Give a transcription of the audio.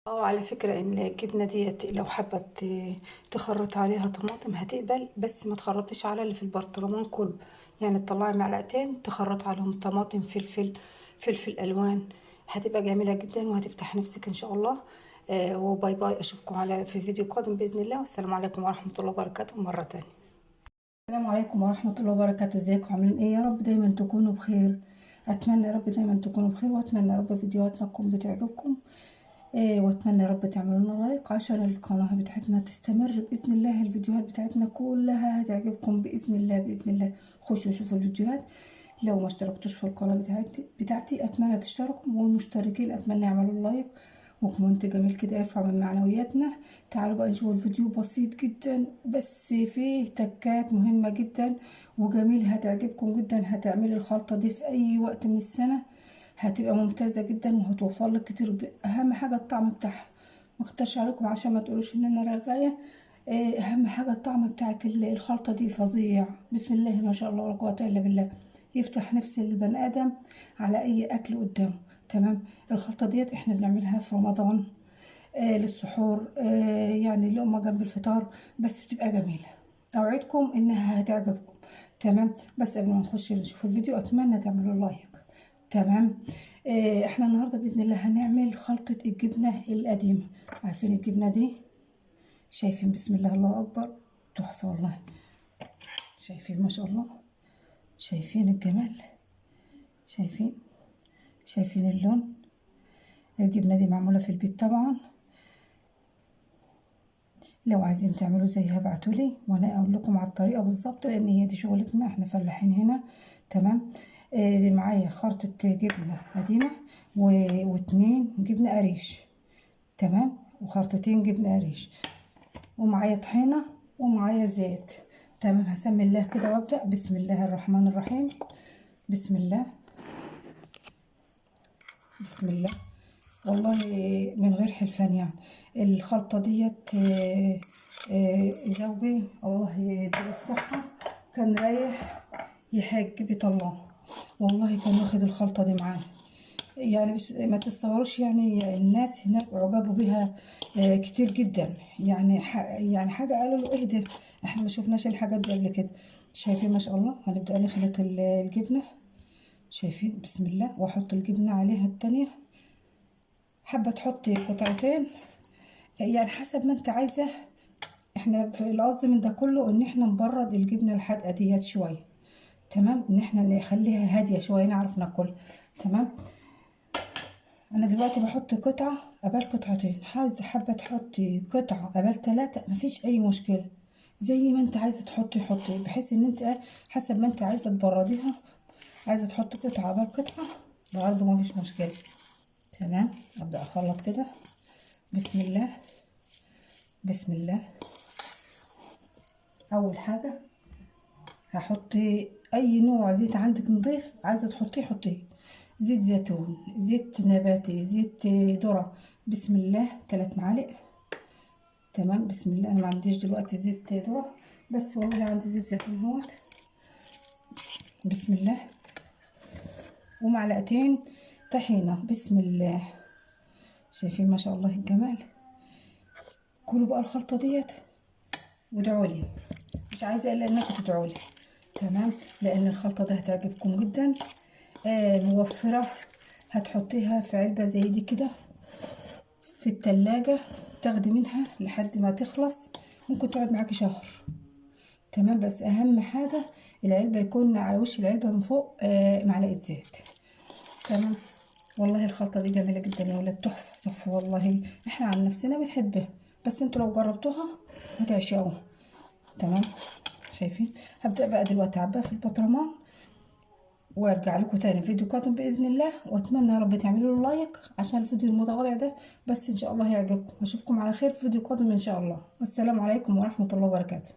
على فكرة ان الجبنة ديت لو حابة تخرط عليها طماطم هتقبل، بس ما تخرطيش على اللي في البرطمان كله. يعني تطلعي معلقتين تخرط عليهم طماطم، فلفل الوان. هتبقى جميلة جدا وهتفتح نفسك ان شاء الله. وباي باي، اشوفكم في فيديو قادم باذن الله، والسلام عليكم ورحمة الله وبركاته مرة تانية. السلام عليكم ورحمة الله وبركاته. ازيكم عاملين ايه؟ يا رب دايما تكونوا بخير. اتمنى يا رب دايما تكونوا بخير، واتمنى يا رب فيديوهاتنا تكون بتعجبكم. واتمنى يا رب تعملوا لنا لايك عشان القناه بتاعتنا تستمر باذن الله. الفيديوهات بتاعتنا كلها هتعجبكم باذن الله باذن الله. خشوا شوفوا الفيديوهات. لو ما اشتركتوش في القناه بتاعتي اتمنى تشتركوا، والمشتركين اتمنى يعملوا لايك وكومنت جميل كده يرفع من معنوياتنا. تعالوا بقى نشوف الفيديو بسيط جدا بس فيه تكات مهمه جدا وجميل، هتعجبكم جدا. هتعملي الخلطه دي في اي وقت من السنه، هتبقى ممتازه جدا وهتوفر لك كتير. اهم حاجه الطعم بتاعها، ما اختارش عليكم عشان ما تقولوش ان انا رغايه. اهم حاجه الطعم بتاعت الخلطه دي فظيع. بسم الله ما شاء الله ولا قوه الا بالله. يفتح نفس البني ادم على اي اكل قدامه. تمام. الخلطه ديت احنا بنعملها في رمضان للسحور، يعني لقمه جنب الفطار، بس بتبقى جميله. اوعدكم انها هتعجبكم. تمام. بس قبل ما نخش نشوف الفيديو اتمنى تعملوا لايك. تمام. احنا النهارده باذن الله هنعمل خلطه الجبنه القديمه. عارفين الجبنه دي؟ شايفين؟ بسم الله الله اكبر، تحفه والله. شايفين ما شاء الله؟ شايفين الجمال؟ شايفين اللون؟ الجبنه دي معموله في البيت طبعا. لو عايزين تعملوا زيها ابعتولي وانا اقول لكم على الطريقه بالظبط، لان هي دي شغلتنا، احنا فلاحين هنا. تمام. معايا خرطه جبنه قديمه واتنين جبنه قريش. تمام. وخرطتين جبنه قريش، ومعايا طحينه، ومعايا زيت. تمام. هسمي الله كده وابدا. بسم الله الرحمن الرحيم. بسم الله بسم الله. والله من غير حلفان يعني. الخلطة ديت زوجي الله يديله الصحة كان رايح يحج بيت الله، والله كان واخد الخلطة دي معاه. يعني بس ما تتصوروش، يعني الناس هناك اعجبوا بها كتير جدا. يعني يعني حاجة قالوا له اهدى، احنا ما شفناش الحاجات دي قبل كده. شايفين ما شاء الله؟ هنبدأ نخلط الجبنة. شايفين؟ بسم الله. واحط الجبنة عليها التانية. حابة تحطي قطعتين يعني حسب ما انت عايزة. احنا في القصد من ده كله ان احنا نبرد الجبنة الحادقة ديت شوية. تمام. ان احنا نخليها هادية شوية نعرف ناكل. تمام. انا دلوقتي بحط قطعة قبل قطعتين. حابة تحطي قطعة قبل 3 مفيش اي مشكلة، زي ما انت عايزة حطي، بحيث ان انت حسب ما انت عايزة تبرديها. عايزة تحطي قطعة قبل قطعة برضه مفيش مشكلة. تمام. ابدأ اخلط كده. بسم الله بسم الله. اول حاجة هحط اي نوع زيت عندك نضيف عايزة تحطيه حطيه. زيت زيتون، زيت نباتي، زيت ذرة. بسم الله. 3 معالق. تمام. بسم الله. انا ما عنديش دلوقتي زيت ذرة، بس والله عندي زيت زيتون اهوت. بسم الله. ومعلقتين طحينة. بسم الله. شايفين ما شاء الله الجمال؟ كلوا بقى الخلطة ديت وادعوا لي، مش عايزة الا انكم تدعوا لي. تمام. لان الخلطة دي هتعجبكم جدا. موفرة. هتحطيها في علبة زي دي كده في التلاجة، تاخدي منها لحد ما تخلص، ممكن تقعد معاكي شهر. تمام. بس اهم حاجة العلبة يكون على وش العلبة من فوق معلقة زيت. تمام. والله الخلطة دي جميلة جدا يا ولاد، تحفة تحفة والله. احنا عن نفسنا بنحبها، بس انتوا لو جربتوها هتعشقوها. تمام. شايفين؟ هبدأ بقى دلوقتي اعبيها في البطرمان وارجع لكم تاني فيديو قادم باذن الله. واتمنى يا رب تعملوا له لايك عشان الفيديو المتواضع ده بس ان شاء الله يعجبكم. اشوفكم على خير في فيديو قادم ان شاء الله. والسلام عليكم ورحمة الله وبركاته.